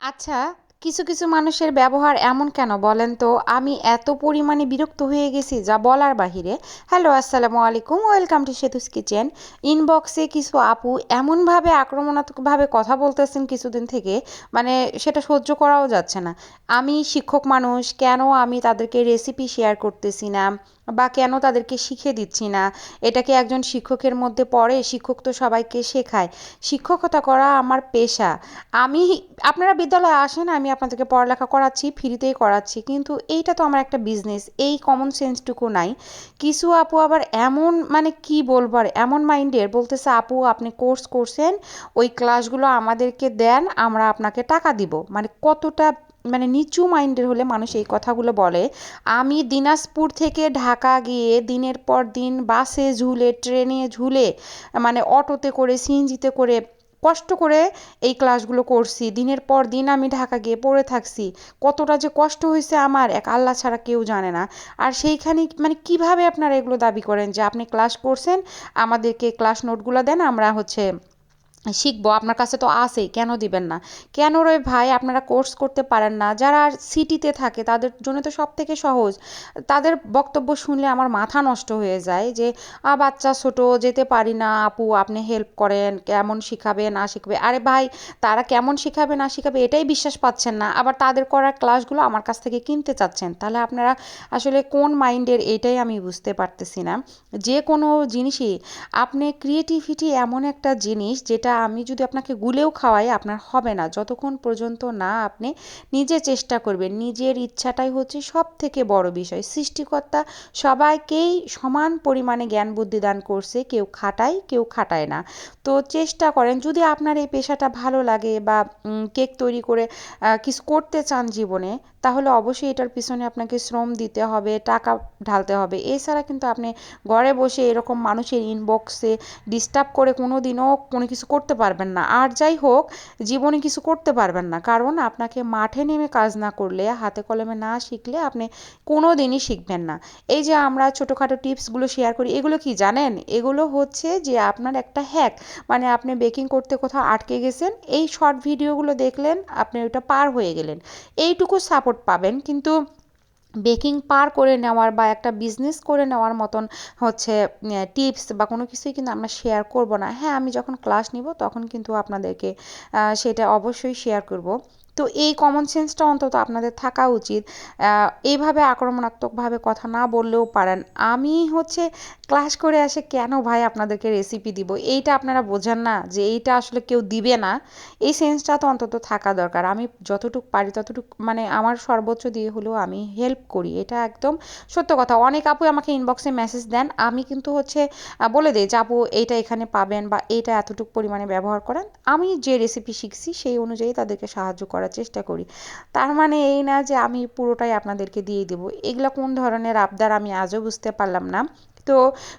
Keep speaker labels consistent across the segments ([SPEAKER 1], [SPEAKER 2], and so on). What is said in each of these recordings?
[SPEAKER 1] আচ্ছা, কিছু মানুষের ব্যবহার এমন কেন বলেন তো? আমি এত পরিমাণে বিরক্ত হয়ে গেছি যা বলার বাহিরে। হ্যালো, আসসালামু আলাইকুম। Welcome to Setu's kitchen. ইনবক্সে কিছু আপু এমনভাবে আক্রমণাত্মকভাবে কথা বলতেছেন কিছুদিন থেকে, মানে সেটা সহ্য করাও যাচ্ছে না। আমি শিক্ষক মানুষ, কেন আমি তাদেরকে রেসিপি শেয়ার করতেছি না বা কেন তাদেরকে শিখে দিচ্ছি না? এটা কি একজন শিক্ষকের মধ্যে পড়ে? শিক্ষক তো সবাইকে শেখায়। শিক্ষকতা করা আমার পেশা। আমি আপনারা বিদ্যালয়ে আসেন, আমি আপনাদেরকে পড়ালেখা করাচ্ছি, ফ্রিতেই করাচ্ছি। কিন্তু এইটা তো আমার একটা বিজনেস। এই কমন সেন্সটুকু নাই। কিছু আপু আবার এমন, মানে কি বলবো আর, এমন মাইন্ডের বলতেছে, আপু আপনি কোর্স করছেন, ওই ক্লাসগুলো আমাদেরকে দেন, আমরা আপনাকে টাকা দিব। মানে কতটা, মানে নিচু মাইন্ডের হলে মানুষ এই কথাগুলো বলে? আমি দিনাজপুর থেকে ঢাকা গিয়ে দিনের পর দিন বাসে ঝুলে, ট্রেনে ঝুলে, মানে অটোতে করে, সিএনজিতে করে, কষ্ট করে এই ক্লাসগুলো করছি। দিনের পর দিন আমি ঢাকা গিয়ে পড়ে থাকছি। কতটা যে কষ্ট হয়েছে আমার, এক আল্লাহ ছাড়া কেউ জানে না। আর সেইখানে মানে কিভাবে আপনারা এগুলো দাবি করেন যে আপনি ক্লাস করছেন, আমাদেরকে ক্লাস নোটগুলো দেন, আমরা হচ্ছে শিখবো, আপনার কাছে তো আছেই, কেন দিবেন না? কেন রে ভাই আপনারা কোর্স করতে পারেন না? যারা সিটিতে থাকে তাদের জন্য তো সব থেকে সহজ। তাদের বক্তব্য শুনলে আমার মাথা নষ্ট হয়ে যায় যে বাচ্চা ছোট, যেতে পারি না, আপু আপনি হেল্প করেন, কেমন শিখাবে না শিখবে। আরে ভাই, তারা কেমন শিখাবে না শিখাবে এটাই বিশ্বাস পাচ্ছেন না, আবার তাদের করা ক্লাসগুলো আমার কাছ থেকে কিনতে চাচ্ছেন। তাহলে আপনারা আসলে কোন মাইন্ডের, এইটাই আমি বুঝতে পারতেছি না। যে কোনো জিনিসই, আপনি ক্রিয়েটিভিটি এমন একটা জিনিস যেটা আমি যদি আপনাকে গুলেও খাওয়াই আপনার হবে না, যতক্ষণ পর্যন্ত না আপনি নিজে চেষ্টা করবেন। নিজের ইচ্ছাটাই হচ্ছে সব থেকে বড় বিষয়। সৃষ্টিকর্তা সবাইকেই সমান পরিমাণে জ্ঞান বুদ্ধি দান করছে, কেউ খাটায় কেউ খাটায় না। তো চেষ্টা করেন, যদি আপনার এই পেশাটা ভালো লাগে বা কেক তৈরি করে কিছু করতে চান জীবনে, তাহলে অবশ্যই এটার পিছনে আপনাকে শ্রম দিতে হবে, টাকা ঢালতে হবে। এছাড়া কিন্তু আপনি ঘরে বসে এরকম মানুষের ইনবক্সে ডিস্টার্ব করে কোনো দিনও কোনো কিছু করতে পারবেন না। আর যাই হোক, জীবনে কিছু করতে পারবেন না, কারণ আপনাকে মাঠে নেমে কাজ না করলে, হাতে কলমে না শিখলে আপনি কোনো দিনই শিখবেন না। এই যে আমরা ছোটোখাটো টিপসগুলো শেয়ার করি, এগুলো কি জানেন? এগুলো হচ্ছে যে আপনার একটা হ্যাক। মানে আপনি বেকিং করতে কোথাও আটকে গেছেন, এই শর্ট ভিডিওগুলো দেখলেন, আপনি ওটা পার হয়ে গেলেন, এইটুকু সাপোর্ট পাবেন। কিন্তু বেকিং পার করে নেওয়ার বা একটা বিজনেস করে নেওয়ার মতন হচ্ছে টিপস বা কোনো কিছুই কিন্তু আমরা শেয়ার করব না। হ্যাঁ, আমি যখন ক্লাস নিব তখন কিন্তু আপনাদেরকে সেটা অবশ্যই শেয়ার করব। তো এই কমন সেন্সটা অন্তত আপনাদের থাকা উচিত। এইভাবে আক্রমণাত্মকভাবে কথা না বললেও পারেন। আমি হচ্ছে ক্লাস করে আসে কেন ভাই আপনাদেরকে রেসিপি দিব, এইটা আপনারা বোঝেন না যে এইটা আসলে কেউ দিবে না? এই সেন্সটা তো অন্তত থাকা দরকার। আমি যতটুকু পারি ততটুকু, মানে আমার সর্বোচ্চ দিয়ে হলেও আমি হেল্প করি, এটা একদম সত্য কথা। অনেক আপু আমাকে ইনবক্সে মেসেজ দেন, আমি কিন্তু হচ্ছে বলে দিই যে আপু এইটা এখানে পাবেন বা এইটা এতটুকু পরিমাণে ব্যবহার করেন। আমি যে রেসিপি শিখছি সেই অনুযায়ী তাদেরকে সাহায্য করার চেষ্টা করি। তার মানে এই না যে আমি পুরোটাই আপনাদেরকে দিয়ে দেবো। এগুলো কোন ধরনের আবদার আমি আজও বুঝতে পারলাম না। তো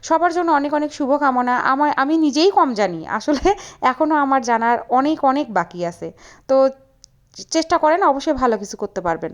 [SPEAKER 1] সবার জন্য অনেক অনেক শুভকামনা। আমি নিজেই কম জানি আসলে, এখনও আমার জানার অনেক অনেক বাকি আছে। তো চেষ্টা করেন, অবশ্যই ভালো কিছু করতে পারবেন।